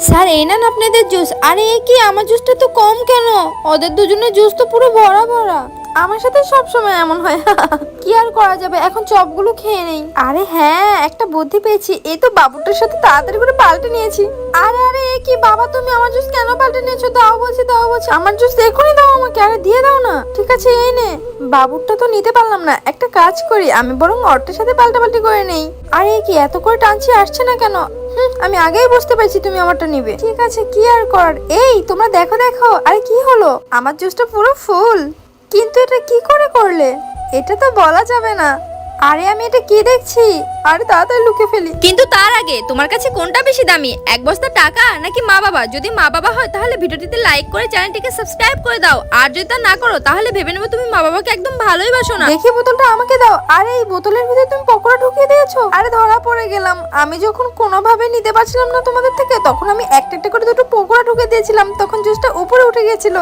Sir এই নেন আপনাদের জুস। আরে এ কি, আমার জুসটা তো কম কেন? ওদের দুজনের জুস তো পুরো ভরা ভরা। আমার সাথে সব সময় এমন হয়। কি আর করা যাবে, এখন চপগুলো খেয়ে নেই। আরে হ্যাঁ, একটা বুদ্ধি পেয়েছি, এই তো বাবুটার সাথে তাড়াতাড়ি করে পাল্টে নিয়েছি। আরে আরে এ কি বাবা, তুমি আমার জুস কেন পাল্টে নিয়েছো? দাও বলছি, দাও বলছি, আমার জুস এখনই দাও আমাকে। আরে দিয়ে দাও না। ঠিক আছে এই নে। বাবুরটা তো নিতে পারলাম না, একটা কাজ করি, আমি বরং অর্থের সাথে পাল্টাপাল্টি করে নেই। আরে কি এত করে টানছি, আসছে না কেন? আমি আগেই বুঝতে পারছি তুমি আমারটা নিবে। ঠিক আছে, কি আর করার। এই তোমরা দেখো দেখো, আরে কি হলো, আমার জুসটা পুরো ফুল। কিন্তু এটা কি করে করলে? এটা তো বলা যাবে না। আরে আমি এটা কি দেখছি? আরে তাড়াতাড়ি লুকে ফেলি। কিন্তু তার আগে তোমার কাছে কোনটা বেশি দামি, এক বস্তা টাকা নাকি মা বাবা? যদি মা বাবা হয় তাহলে ভিডিওটিতে লাইক করে চ্যানেলটিকে সাবস্ক্রাইব করে দাও, আর যদি তা না করো তাহলে ভেবে নেবো তুমি মা বাবাকে একদম ভালোই বাসো না। দেখি বোতলটা আমাকে দাও। আরে এই বোতলের ভিতরে তুমি পকোড়া ঢুকিয়ে দিয়েছো। আরে ধরা পড়ে গেলাম। আমি যখন কোনোভাবে নিতে পারছিলাম না তোমাদের থেকে, তখন আমি একটা একটা করে দুটো পকোড়া ঢুকিয়ে দিয়েছিলাম, তখন জুসটা উপরে উঠে গেছিল।